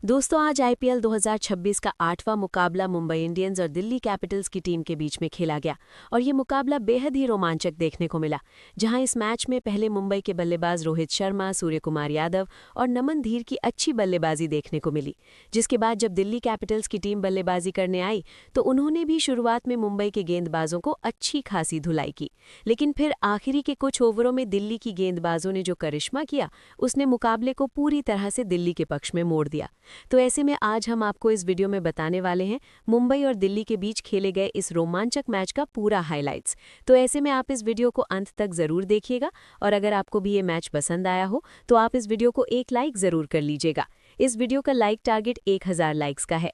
दोस्तों आज आईपीएल 2026 का 8वां मुकाबला मुंबई इंडियंस और दिल्ली कैपिटल्स की टीम के बीच में खेला गया और ये मुकाबला बेहद ही रोमांचक देखने को मिला, जहां इस मैच में पहले मुंबई के बल्लेबाज रोहित शर्मा, सूर्यकुमार यादव और नमन धीर की अच्छी बल्लेबाजी देखने को मिली। जिसके बाद जब दिल्ली कैपिटल्स की टीम बल्लेबाजी करने आई तो उन्होंने भी शुरुआत में मुंबई के गेंदबाजों को अच्छी खासी धुलाई की, लेकिन फिर आखिरी के कुछ ओवरों में दिल्ली की गेंदबाजों ने जो करिश्मा किया उसने मुकाबले को पूरी तरह से दिल्ली के पक्ष में मोड़ दिया। तो ऐसे में आज हम आपको इस वीडियो में बताने वाले हैं मुंबई और दिल्ली के बीच खेले गए इस रोमांचक मैच का पूरा हाइलाइट्स। तो ऐसे में आप इस वीडियो को अंत तक जरूर देखिएगा और अगर आपको भी ये मैच पसंद आया हो तो आप इस वीडियो को एक लाइक जरूर कर लीजिएगा। इस वीडियो का लाइक टारगेट 1000 लाइक्स का है।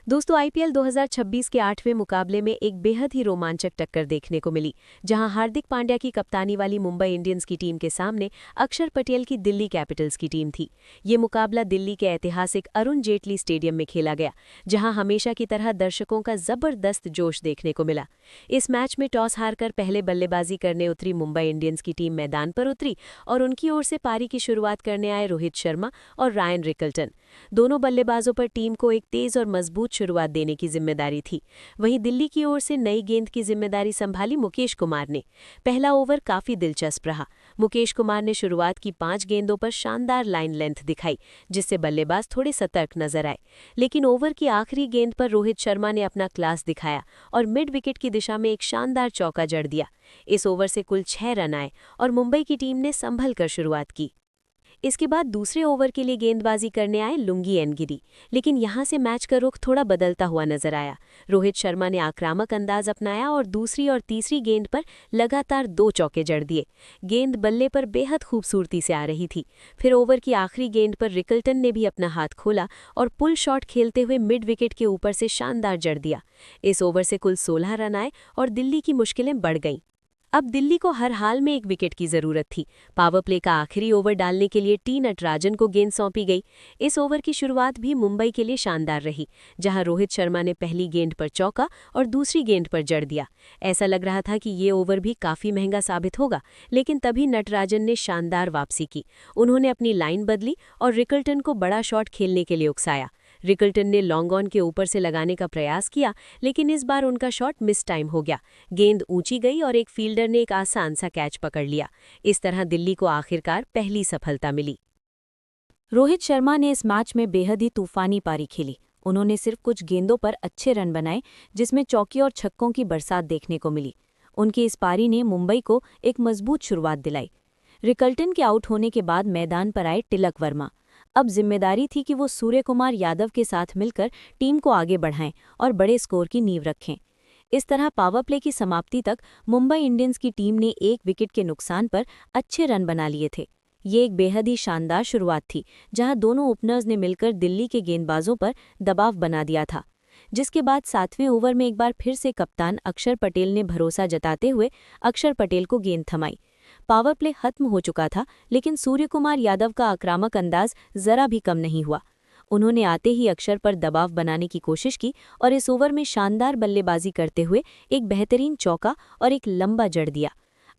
दोस्तों आईपीएल 2026 के 8वें मुकाबले में एक बेहद ही रोमांचक टक्कर देखने को मिली, जहां हार्दिक पांड्या की कप्तानी वाली मुंबई इंडियंस की टीम के सामने अक्षर पटेल की दिल्ली कैपिटल्स की टीम थी। ये मुकाबला दिल्ली के ऐतिहासिक अरुण जेटली स्टेडियम में खेला गया, जहां हमेशा की तरह दर्शकों का जबरदस्त जोश देखने को मिला। इस मैच में टॉस हारकर पहले बल्लेबाजी करने उतरी मुंबई इंडियंस की टीम मैदान पर उतरी और उनकी ओर से पारी की शुरुआत करने आए रोहित शर्मा और रायन रिकल्टन। दोनों बल्लेबाजों पर टीम को एक तेज और मजबूत शुरुआत देने की जिम्मेदारी थी। वहीं दिल्ली की ओर से नई गेंद की जिम्मेदारी संभाली मुकेश कुमार ने। पहला ओवर काफी दिलचस्प रहा। मुकेश कुमार ने शुरुआत की 5 गेंदों पर शानदार लाइन लेंथ दिखाई, जिससे बल्लेबाज थोड़े सतर्क नजर आए। लेकिन ओवर की आखिरी गेंद पर रोहित शर्मा ने अपना क्लास दिखाया और मिड विकेट की दिशा में एक शानदार चौका जड़ दिया। इस ओवर से कुल 6 रन आए और मुंबई की टीम ने संभल कर शुरुआत की। इसके बाद दूसरे ओवर के लिए गेंदबाजी करने आए लुंगी एनगिरी, लेकिन यहां से मैच का रुख थोड़ा बदलता हुआ नजर आया। रोहित शर्मा ने आक्रामक अंदाज अपनाया और दूसरी और तीसरी गेंद पर लगातार 2 चौके जड़ दिए। गेंद बल्ले पर बेहद खूबसूरती से आ रही थी। फिर ओवर की आखिरी गेंद पर रिकल्टन ने भी अपना हाथ खोला और पुल शॉट खेलते हुए मिड विकेट के ऊपर से शानदार जड़ दिया। इस ओवर से कुल 16 रन आए और दिल्ली की मुश्किलें बढ़ गईं। अब दिल्ली को हर हाल में एक विकेट की जरूरत थी। पावर प्ले का आखिरी ओवर डालने के लिए टी नटराजन को गेंद सौंपी गई। इस ओवर की शुरुआत भी मुंबई के लिए शानदार रही, जहां रोहित शर्मा ने पहली गेंद पर चौका और दूसरी गेंद पर जड़ दिया। ऐसा लग रहा था कि ये ओवर भी काफी महंगा साबित होगा, लेकिन तभी नटराजन ने शानदार वापसी की। उन्होंने अपनी लाइन बदली और रिकल्टन को बड़ा शॉट खेलने के लिए उकसाया। रिकल्टन ने लॉन्ग ऑन के ऊपर से लगाने का प्रयास किया, लेकिन इस बार उनका शॉट मिस टाइम हो गया। गेंद ऊंची गई और एक फील्डर ने एक आसान सा कैच पकड़ लिया। इस तरह दिल्ली को आखिरकार पहली सफलता मिली। रोहित शर्मा ने इस मैच में बेहद ही तूफानी पारी खेली। उन्होंने सिर्फ कुछ गेंदों पर अच्छे रन बनाए, जिसमें चौके और छक्कों की बरसात देखने को मिली। उनकी इस पारी ने मुंबई को एक मजबूत शुरुआत दिलाई। रिकल्टन के आउट होने के बाद मैदान पर आए तिलक वर्मा। अब जिम्मेदारी थी कि वो सूर्यकुमार यादव के साथ मिलकर टीम को आगे बढ़ाएं और बड़े स्कोर की नींव रखें। इस तरह पावर प्ले की समाप्ति तक मुंबई इंडियंस की टीम ने 1 विकेट के नुकसान पर अच्छे रन बना लिए थे। ये एक बेहद ही शानदार शुरुआत थी, जहां दोनों ओपनर्स ने मिलकर दिल्ली के गेंदबाजों पर दबाव बना दिया था। जिसके बाद 7वें ओवर में एक बार फिर से कप्तान अक्षर पटेल ने भरोसा जताते हुए अक्षर पटेल को गेंद थमाई। पावर प्ले खत्म हो चुका था, लेकिन सूर्यकुमार यादव का आक्रामक अंदाज जरा भी कम नहीं हुआ। उन्होंने आते ही अक्षर पर दबाव बनाने की कोशिश की और इस ओवर में शानदार बल्लेबाजी करते हुए एक बेहतरीन चौका और एक लंबा जड़ दिया।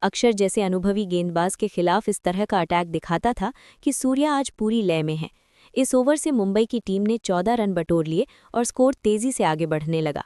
अक्षर जैसे अनुभवी गेंदबाज के खिलाफ इस तरह का अटैक दिखाता था कि सूर्या आज पूरी लय में है। इस ओवर से मुंबई की टीम ने 14 रन बटोर लिए और स्कोर तेजी से आगे बढ़ने लगा।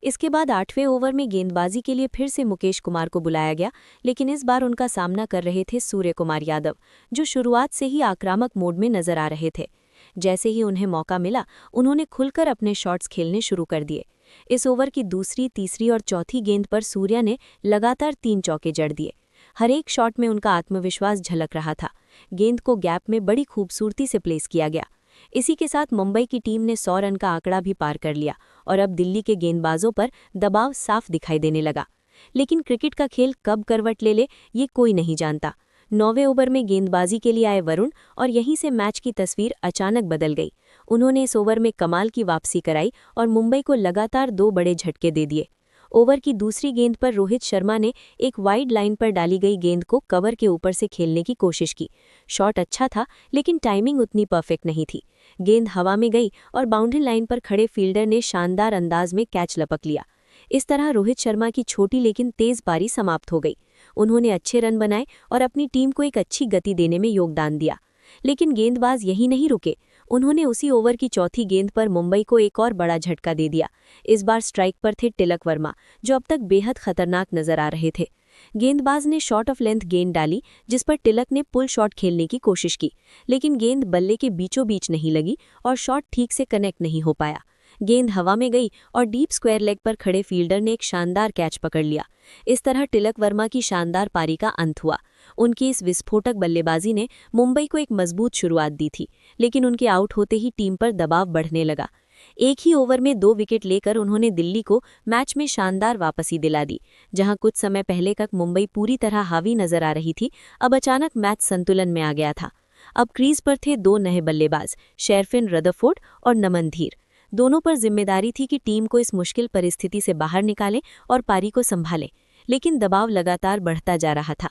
इसके बाद 8वें ओवर में गेंदबाजी के लिए फिर से मुकेश कुमार को बुलाया गया, लेकिन इस बार उनका सामना कर रहे थे सूर्यकुमार यादव, जो शुरुआत से ही आक्रामक मोड में नजर आ रहे थे। जैसे ही उन्हें मौका मिला, उन्होंने खुलकर अपने शॉट्स खेलने शुरू कर दिए। इस ओवर की दूसरी, तीसरी और चौथी गेंद पर सूर्या ने लगातार 3 चौके जड़ दिए। हर एक शॉट में उनका आत्मविश्वास झलक रहा था। गेंद को गैप में बड़ी खूबसूरती से प्लेस किया गया। इसी के साथ मुंबई की टीम ने 100 रन का आंकड़ा भी पार कर लिया और अब दिल्ली के गेंदबाजों पर दबाव साफ दिखाई देने लगा। लेकिन क्रिकेट का खेल कब करवट ले ले, ये कोई नहीं जानता। 9वें ओवर में गेंदबाजी के लिए आए वरुण और यहीं से मैच की तस्वीर अचानक बदल गई। उन्होंने इस ओवर में कमाल की वापसी कराई और मुंबई को लगातार 2 बड़े झटके दे दिए। ओवर की दूसरी गेंद पर रोहित शर्मा ने एक वाइड लाइन पर डाली गई गेंद को कवर के ऊपर से खेलने की कोशिश की। शॉट अच्छा था, लेकिन टाइमिंग उतनी परफेक्ट नहीं थी। गेंद हवा में गई और बाउंड्री लाइन पर खड़े फील्डर ने शानदार अंदाज में कैच लपक लिया। इस तरह रोहित शर्मा की छोटी लेकिन तेज पारी समाप्त हो गई। उन्होंने अच्छे रन बनाए और अपनी टीम को एक अच्छी गति देने में योगदान दिया। लेकिन गेंदबाज यही नहीं रुके। उन्होंने उसी ओवर की चौथी गेंद पर मुंबई को एक और बड़ा झटका दे दिया। इस बार स्ट्राइक पर थे तिलक वर्मा, जो अब तक बेहद खतरनाक नजर आ रहे थे। गेंदबाज ने शॉट ऑफ लेंथ गेंद डाली, जिस पर तिलक ने पुल शॉट खेलने की कोशिश की, लेकिन गेंद बल्ले के बीचों बीच नहीं लगी और शॉट ठीक से कनेक्ट नहीं हो पाया। गेंद हवा में गई और डीप स्क्वायर लेग पर खड़े फील्डर ने एक शानदार कैच पकड़ लिया। इस तरह तिलक वर्मा की शानदार पारी का अंत हुआ। उनकी इस विस्फोटक बल्लेबाजी ने मुंबई को एक मजबूत शुरुआत दी थी, लेकिन उनके आउट होते ही टीम पर दबाव बढ़ने लगा। एक ही ओवर में 2 विकेट लेकर उन्होंने दिल्ली को मैच में शानदार वापसी दिला दी। जहां कुछ समय पहले तक मुंबई पूरी तरह हावी नजर आ रही थी, अब अचानक मैच संतुलन में आ गया था। अब क्रीज पर थे 2 नए बल्लेबाज, शेरफिन रदरफोर्ड और नमन धीर। दोनों पर जिम्मेदारी थी कि टीम को इस मुश्किल परिस्थिति से बाहर निकालें और पारी को संभालें, लेकिन दबाव लगातार बढ़ता जा रहा था।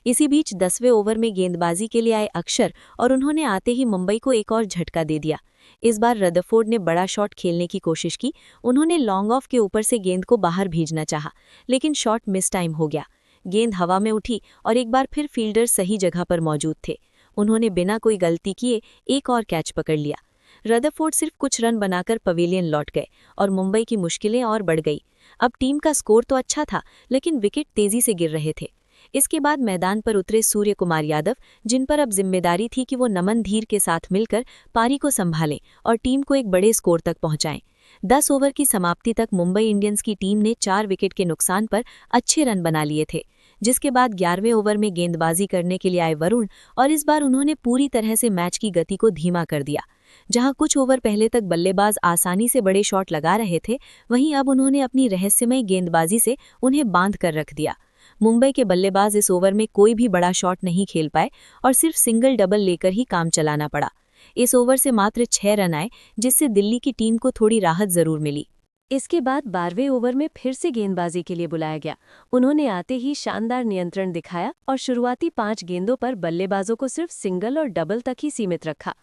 इसी बीच 10वें ओवर में गेंदबाजी के लिए आए अक्षर और उन्होंने आते ही मुंबई को एक और झटका दे दिया। इस बार रदरफोर्ड ने बड़ा शॉट खेलने की कोशिश की। उन्होंने लॉन्ग ऑफ के ऊपर से गेंद को बाहर भेजना चाहा, लेकिन शॉट मिस टाइम हो गया। गेंद हवा में उठी और एक बार फिर फील्डर सही जगह पर मौजूद थे। उन्होंने बिना कोई गलती किए एक और कैच पकड़ लिया। रदरफोर्ड सिर्फ कुछ रन बनाकर पवेलियन लौट गए और मुंबई की मुश्किलें और बढ़ गई। अब टीम का स्कोर तो अच्छा था, लेकिन विकेट तेजी से गिर रहे थे। इसके बाद मैदान पर उतरे सूर्य कुमार यादव, जिन पर अब जिम्मेदारी थी कि वो नमन धीर के साथ मिलकर पारी को संभालें और टीम को एक बड़े स्कोर तक पहुंचाएं। 10 ओवर की समाप्ति तक मुंबई इंडियंस की टीम ने 4 विकेट के नुकसान पर अच्छे रन बना लिए थे। जिसके बाद 11वें ओवर में गेंदबाजी करने के लिए आए वरुण और इस बार उन्होंने पूरी तरह से मैच की गति को धीमा कर दिया। जहां कुछ ओवर पहले तक बल्लेबाज आसानी से बड़े शॉट लगा रहे थे, वहीं अब उन्होंने अपनी रहस्यमय गेंदबाजी से उन्हें बांध कर रख दिया। मुंबई के बल्लेबाज इस ओवर में कोई भी बड़ा शॉट नहीं खेल पाए और सिर्फ सिंगल डबल लेकर ही काम चलाना पड़ा। इस ओवर से मात्र 6 रन आए, जिससे दिल्ली की टीम को थोड़ी राहत जरूर मिली। इसके बाद 12वें ओवर में फिर से गेंदबाजी के लिए बुलाया गया। उन्होंने आते ही शानदार नियंत्रण दिखाया और शुरुआती 5 गेंदों पर बल्लेबाजों को सिर्फ सिंगल और डबल तक ही सीमित रखा।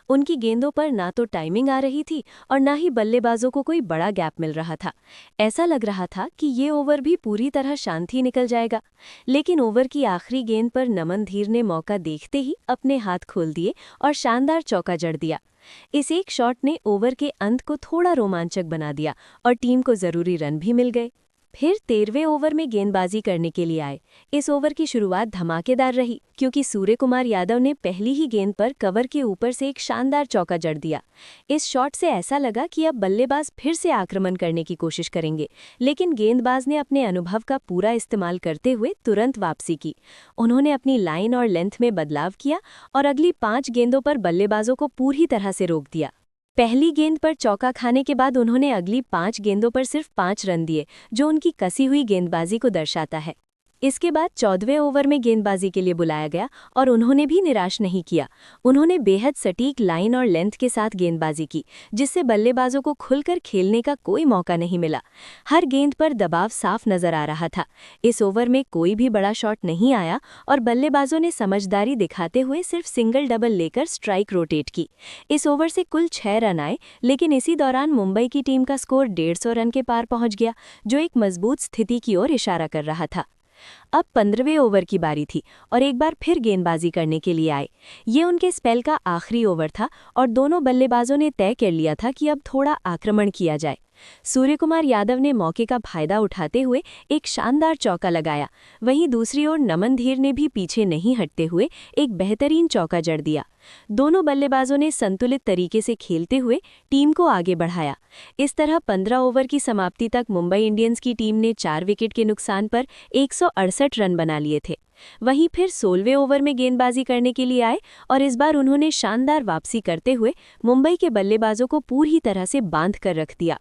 उनकी गेंदों पर ना तो टाइमिंग आ रही थी और ना ही बल्लेबाजों को कोई बड़ा गैप मिल रहा था। ऐसा लग रहा था कि ये ओवर भी पूरी तरह शांति निकल जाएगा, लेकिन ओवर की आखिरी गेंद पर नमन धीर ने मौका देखते ही अपने हाथ खोल दिए और शानदार चौका जड़ दिया। इस एक शॉट ने ओवर के अंत को थोड़ा रोमांचक बना दिया और टीम को जरूरी रन भी मिल गए। फिर 13वें ओवर में गेंदबाजी करने के लिए आए। इस ओवर की शुरुआत धमाकेदार रही, क्योंकि सूर्य कुमार यादव ने पहली ही गेंद पर कवर के ऊपर से एक शानदार चौका जड़ दिया। इस शॉट से ऐसा लगा कि अब बल्लेबाज फिर से आक्रमण करने की कोशिश करेंगे, लेकिन गेंदबाज ने अपने अनुभव का पूरा इस्तेमाल करते हुए तुरंत वापसी की। उन्होंने अपनी लाइन और लेंथ में बदलाव किया और अगली 5 गेंदों पर बल्लेबाजों को पूरी तरह से रोक दिया। पहली गेंद पर चौका खाने के बाद उन्होंने अगली 5 गेंदों पर सिर्फ 5 रन दिए, जो उनकी कसी हुई गेंदबाजी को दर्शाता है। इसके बाद 14वें ओवर में गेंदबाजी के लिए बुलाया गया और उन्होंने भी निराश नहीं किया। उन्होंने बेहद सटीक लाइन और लेंथ के साथ गेंदबाजी की, जिससे बल्लेबाजों को खुलकर खेलने का कोई मौका नहीं मिला। हर गेंद पर दबाव साफ नजर आ रहा था। इस ओवर में कोई भी बड़ा शॉट नहीं आया और बल्लेबाजों ने समझदारी दिखाते हुए सिर्फ सिंगल डबल लेकर स्ट्राइक रोटेट की। इस ओवर से कुल 6 रन आए, लेकिन इसी दौरान मुंबई की टीम का स्कोर 150 रन के पार पहुंच गया, जो एक मजबूत स्थिति की ओर इशारा कर रहा था। अब 15वें ओवर की बारी थी और एक बार फिर गेंदबाजी करने के लिए आए। ये उनके स्पेल का आखिरी ओवर था और दोनों बल्लेबाजों ने तय कर लिया था कि अब थोड़ा आक्रमण किया जाए। सूर्य कुमार यादव ने मौके का फायदा उठाते हुए एक शानदार चौका लगाया। वहीं दूसरी ओर नमन धीर ने भी पीछे नहीं हटते हुए एक बेहतरीन चौका जड़ दिया। दोनों बल्लेबाजों ने संतुलित तरीके से खेलते हुए टीम को आगे बढ़ाया। इस तरह 15 ओवर की समाप्ति तक मुंबई इंडियंस की टीम ने 4 विकेट के नुकसान पर 168 रन बना लिए थे। वहीं फिर 16वें ओवर में गेंदबाजी करने के लिए आए और इस बार उन्होंने शानदार वापसी करते हुए मुंबई के बल्लेबाजों को पूरी तरह से बांध कर रख दिया।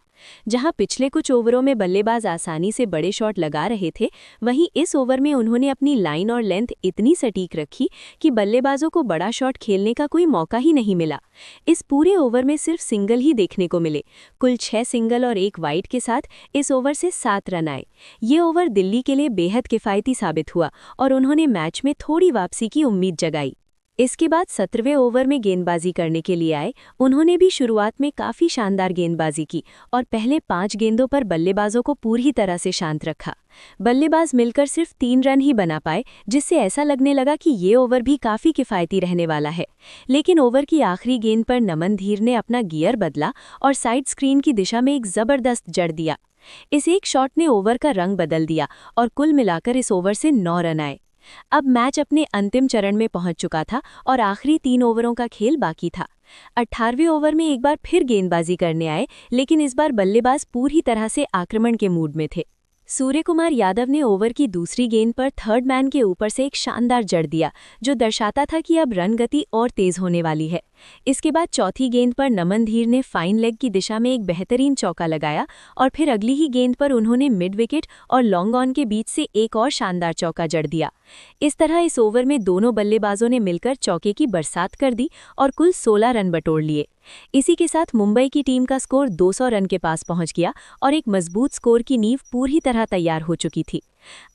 जहां पिछले कुछ ओवरों में बल्लेबाज आसानी से बड़े शॉट लगा रहे थे, वहीं इस ओवर में उन्होंने अपनी लाइन और लेंथ इतनी सटीक रखी कि बल्लेबाजों को बड़ा शॉट खेलने का कोई मौका ही नहीं मिला। इस पूरे ओवर में सिर्फ सिंगल ही देखने को मिले। कुल 6 सिंगल और 1 वाइड के साथ इस ओवर से 7 रन आए। ये ओवर दिल्ली के लिए बेहद किफायती साबित हुआ और उन्होंने मैच में थोड़ी वापसी की उम्मीद जगाई। इसके बाद 17वें ओवर में गेंदबाजी करने के लिए आए। उन्होंने भी शुरुआत में काफ़ी शानदार गेंदबाजी की और पहले 5 गेंदों पर बल्लेबाजों को पूरी तरह से शांत रखा। बल्लेबाज मिलकर सिर्फ 3 रन ही बना पाए, जिससे ऐसा लगने लगा कि ये ओवर भी काफ़ी किफ़ायती रहने वाला है। लेकिन ओवर की आखिरी गेंद पर नमन धीर ने अपना गियर बदला और साइड स्क्रीन की दिशा में एक ज़बरदस्त जड़ दिया। इस एक शॉट ने ओवर का रंग बदल दिया और कुल मिलाकर इस ओवर से 9 रन आए। अब मैच अपने अंतिम चरण में पहुंच चुका था और आखिरी 3 ओवरों का खेल बाकी था। 18वें ओवर में एक बार फिर गेंदबाजी करने आए, लेकिन इस बार बल्लेबाज पूरी तरह से आक्रमण के मूड में थे। सूर्यकुमार यादव ने ओवर की दूसरी गेंद पर थर्ड मैन के ऊपर से एक शानदार जड़ दिया, जो दर्शाता था कि अब रन गति और तेज होने वाली है। इसके बाद चौथी गेंद पर नमन धीर ने फाइन लेग की दिशा में एक बेहतरीन चौका लगाया और फिर अगली ही गेंद पर उन्होंने मिड विकेट और लॉन्ग ऑन के बीच से एक और शानदार चौका जड़ दिया। इस तरह इस ओवर में दोनों बल्लेबाजों ने मिलकर चौके की बरसात कर दी और कुल 16 रन बटोर लिए। इसी के साथ मुंबई की टीम का स्कोर 200 रन के पास पहुंच गया और एक मजबूत स्कोर की नींव पूरी तरह तैयार हो चुकी थी।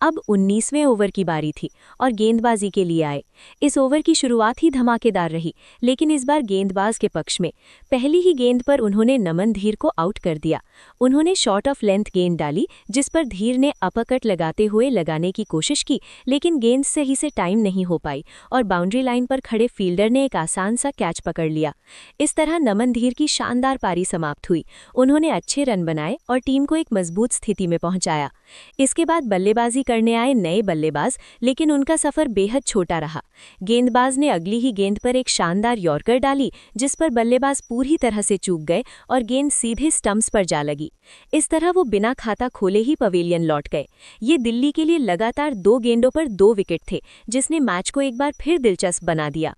अब 19वें ओवर की बारी थी और गेंदबाजी के लिए आए। इस ओवर की शुरुआत ही धमाकेदार रही, लेकिन इस बार गेंदबाज के पक्ष में पहली ही गेंद पर उन्होंने नमन धीर को आउट कर दिया। उन्होंने शॉर्ट ऑफ लेंथ गेंद डाली, जिस पर धीर ने अपरकट लगाते हुए लगाने की कोशिश की, लेकिन गेंद सही से टाइम नहीं हो पाई और बाउंड्री लाइन पर खड़े फील्डर ने एक आसान सा कैच पकड़ लिया। इस तरह नमन धीर की शानदार पारी समाप्त हुई। उन्होंने अच्छे रन बनाए और टीम को एक मजबूत स्थिति में पहुंचाया। इसके बाद बल्लेबाजी करने आए नए बल्लेबाज, लेकिन उनका सफर बेहद छोटा रहा। गेंदबाज ने अगली ही गेंद पर एक शानदार यॉर्कर डाली, जिस पर बल्लेबाज पूरी तरह से चूक गए और गेंद सीधे स्टंप्स पर जा लगी। इस तरह वो बिना खाता खोले ही पवेलियन लौट गए। ये दिल्ली के लिए लगातार 2 गेंदों पर 2 विकेट थे, जिसने मैच को एक बार फिर दिलचस्प बना दिया।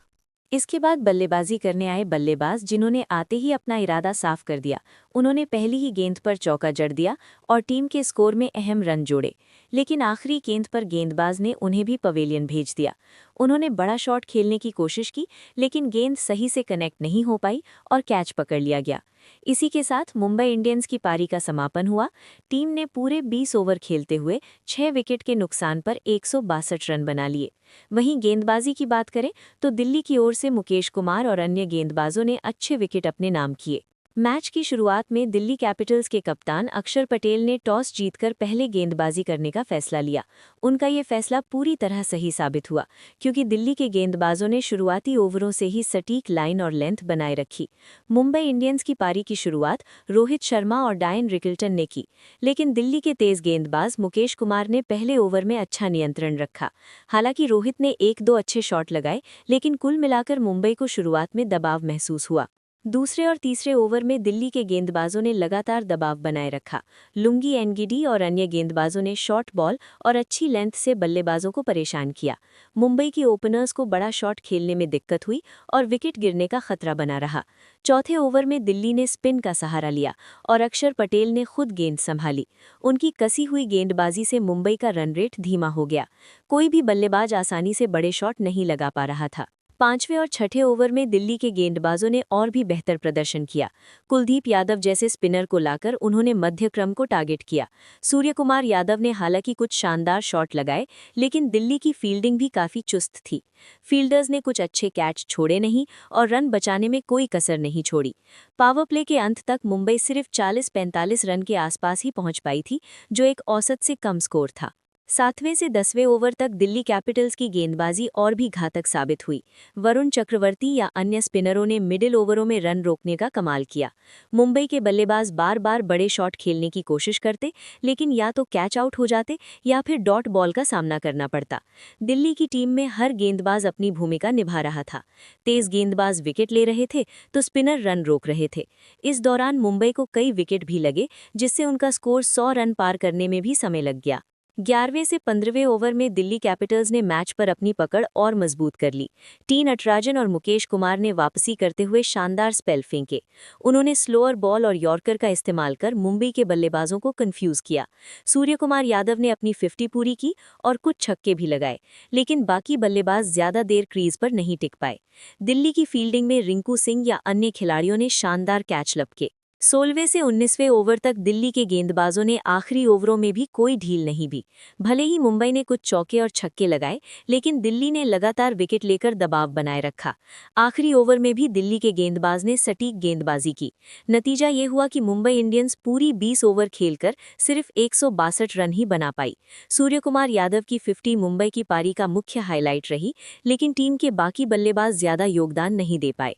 इसके बाद बल्लेबाजी करने आए बल्लेबाज, जिन्होंने आते ही अपना इरादा साफ कर दिया। उन्होंने पहली ही गेंद पर चौका जड़ दिया और टीम के स्कोर में अहम रन जोड़े, लेकिन आखिरी गेंद पर गेंदबाज ने उन्हें भी पवेलियन भेज दिया। उन्होंने बड़ा शॉट खेलने की कोशिश की, लेकिन गेंद सही से कनेक्ट नहीं हो पाई और कैच पकड़ लिया गया। इसी के साथ मुंबई इंडियंस की पारी का समापन हुआ। टीम ने पूरे 20 ओवर खेलते हुए 6 विकेट के नुकसान पर 162 रन बना लिए। वहीं गेंदबाजी की बात करें तो दिल्ली की ओर से मुकेश कुमार और अन्य गेंदबाजों ने अच्छे विकेट अपने नाम किए। मैच की शुरुआत में दिल्ली कैपिटल्स के कप्तान अक्षर पटेल ने टॉस जीतकर पहले गेंदबाजी करने का फैसला लिया। उनका ये फैसला पूरी तरह सही साबित हुआ, क्योंकि दिल्ली के गेंदबाजों ने शुरुआती ओवरों से ही सटीक लाइन और लेंथ बनाए रखी। मुंबई इंडियंस की पारी की शुरुआत रोहित शर्मा और डायन रिकल्टन ने की, लेकिन दिल्ली के तेज गेंदबाज मुकेश कुमार ने पहले ओवर में अच्छा नियंत्रण रखा। हालांकि रोहित ने 1-2 अच्छे शॉट लगाए, लेकिन कुल मिलाकर मुंबई को शुरुआत में दबाव महसूस हुआ। दूसरे और तीसरे ओवर में दिल्ली के गेंदबाजों ने लगातार दबाव बनाए रखा। लुंगी एनगिडी और अन्य गेंदबाजों ने शॉर्ट बॉल और अच्छी लेंथ से बल्लेबाजों को परेशान किया। मुंबई के ओपनर्स को बड़ा शॉट खेलने में दिक्कत हुई और विकेट गिरने का खतरा बना रहा। चौथे ओवर में दिल्ली ने स्पिन का सहारा लिया और अक्षर पटेल ने खुद गेंद संभाली। उनकी कसी हुई गेंदबाजी से मुंबई का रन रेट धीमा हो गया। कोई भी बल्लेबाज आसानी से बड़े शॉट नहीं लगा पा रहा था। 5वें और 6ठे ओवर में दिल्ली के गेंदबाजों ने और भी बेहतर प्रदर्शन किया। कुलदीप यादव जैसे स्पिनर को लाकर उन्होंने मध्य क्रम को टारगेट किया। सूर्यकुमार यादव ने हालांकि कुछ शानदार शॉट लगाए, लेकिन दिल्ली की फील्डिंग भी काफ़ी चुस्त थी। फील्डर्स ने कुछ अच्छे कैच छोड़े नहीं और रन बचाने में कोई कसर नहीं छोड़ी। पावर प्ले के अंत तक मुंबई सिर्फ 40-45 रन के आसपास ही पहुंच पाई थी, जो एक औसत से कम स्कोर था। 7वें से 10वें ओवर तक दिल्ली कैपिटल्स की गेंदबाजी और भी घातक साबित हुई। वरुण चक्रवर्ती या अन्य स्पिनरों ने मिडिल ओवरों में रन रोकने का कमाल किया। मुंबई के बल्लेबाज बार बार बड़े शॉट खेलने की कोशिश करते, लेकिन या तो कैच आउट हो जाते या फिर डॉट बॉल का सामना करना पड़ता। दिल्ली की टीम में हर गेंदबाज अपनी भूमिका निभा रहा था। तेज गेंदबाज विकेट ले रहे थे तो स्पिनर रन रोक रहे थे। इस दौरान मुंबई को कई विकेट भी लगे, जिससे उनका स्कोर 100 रन पार करने में भी समय लग गया। 11वें से 15वें ओवर में दिल्ली कैपिटल्स ने मैच पर अपनी पकड़ और मजबूत कर ली। टी नटराजन और मुकेश कुमार ने वापसी करते हुए शानदार स्पेल फेंके। उन्होंने स्लोअर बॉल और यॉर्कर का इस्तेमाल कर मुंबई के बल्लेबाजों को कंफ्यूज किया। सूर्यकुमार यादव ने अपनी 50 पूरी की और कुछ छक्के भी लगाए, लेकिन बाकी बल्लेबाज ज्यादा देर क्रीज पर नहीं टिक पाए। दिल्ली की फील्डिंग में रिंकू सिंह या अन्य खिलाड़ियों ने शानदार कैच लपके। 16वें से 19वें ओवर तक दिल्ली के गेंदबाजों ने आखिरी ओवरों में भी कोई ढील नहीं दी। भले ही मुंबई ने कुछ चौके और छक्के लगाए, लेकिन दिल्ली ने लगातार विकेट लेकर दबाव बनाए रखा। आखिरी ओवर में भी दिल्ली के गेंदबाज ने सटीक गेंदबाजी की। नतीजा ये हुआ कि मुंबई इंडियंस पूरी 20 ओवर खेलकर सिर्फ 162 रन ही बना पाई। सूर्यकुमार यादव की 50 मुंबई की पारी का मुख्य हाईलाइट रही, लेकिन टीम के बाकी बल्लेबाज ज्यादा योगदान नहीं दे पाए।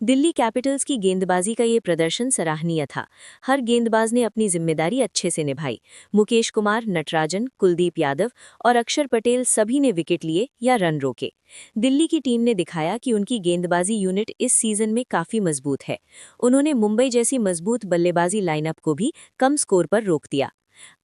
दिल्ली कैपिटल्स की गेंदबाजी का ये प्रदर्शन सराहनीय था। हर गेंदबाज ने अपनी जिम्मेदारी अच्छे से निभाई। मुकेश कुमार, नटराजन, कुलदीप यादव और अक्षर पटेल सभी ने विकेट लिए या रन रोके। दिल्ली की टीम ने दिखाया कि उनकी गेंदबाजी यूनिट इस सीजन में काफी मजबूत है। उन्होंने मुंबई जैसी मजबूत बल्लेबाजी लाइनअप को भी कम स्कोर पर रोक दिया।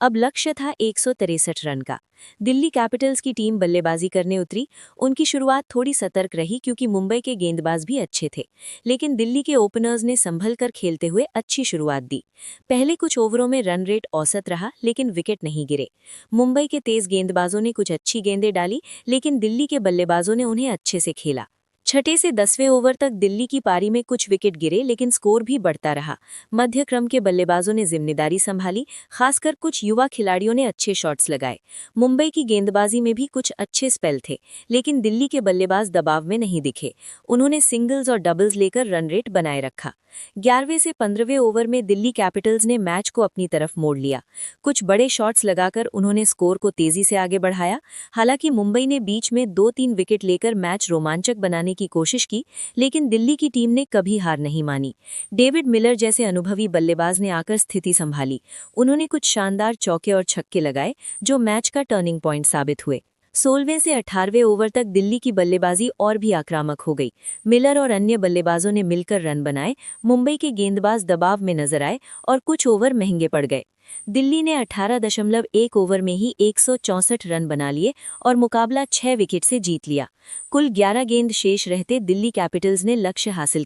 अब लक्ष्य था 163 रन का। दिल्ली कैपिटल्स की टीम बल्लेबाजी करने उतरी। उनकी शुरुआत थोड़ी सतर्क रही क्योंकि मुंबई के गेंदबाज भी अच्छे थे, लेकिन दिल्ली के ओपनर्स ने संभल कर खेलते हुए अच्छी शुरुआत दी। पहले कुछ ओवरों में रन रेट औसत रहा, लेकिन विकेट नहीं गिरे। मुंबई के तेज गेंदबाजों ने कुछ अच्छी गेंदें डाली, लेकिन दिल्ली के बल्लेबाजों ने उन्हें अच्छे से खेला। छठे से 10वें ओवर तक दिल्ली की पारी में कुछ विकेट गिरे, लेकिन स्कोर भी बढ़ता रहा। मध्य क्रम के बल्लेबाजों ने जिम्मेदारी संभाली, खासकर कुछ युवा खिलाड़ियों ने अच्छे शॉट्स लगाए। मुंबई की गेंदबाजी में भी कुछ अच्छे स्पेल थे, लेकिन दिल्ली के बल्लेबाज दबाव में नहीं दिखे। उन्होंने सिंगल्स और डबल्स लेकर रन रेट बनाए रखा। 11वें से 15वें ओवर में दिल्ली कैपिटल्स ने मैच को अपनी तरफ मोड़ लिया। कुछ बड़े शॉट्स लगाकर उन्होंने स्कोर को तेजी से आगे बढ़ाया। हालांकि मुंबई ने बीच में 2-3 विकेट लेकर मैच रोमांचक बनाने की कोशिश की, लेकिन दिल्ली की टीम ने कभी हार नहीं मानी। डेविड मिलर जैसे अनुभवी बल्लेबाज ने आकर स्थिति संभाली। उन्होंने कुछ शानदार चौके और छक्के लगाए, जो मैच का टर्निंग पॉइंट साबित हुए। 16वें से 18वें ओवर तक दिल्ली की बल्लेबाजी और भी आक्रामक हो गई। मिलर और अन्य बल्लेबाजों ने मिलकर रन बनाए। मुंबई के गेंदबाज दबाव में नजर आए और कुछ ओवर महंगे पड़ गए। दिल्ली ने 18.1 ओवर में ही 164 रन बना लिए और मुकाबला 6 विकेट से जीत लिया। कुल 11 गेंद शेष रहते दिल्ली कैपिटल्स ने लक्ष्य हासिल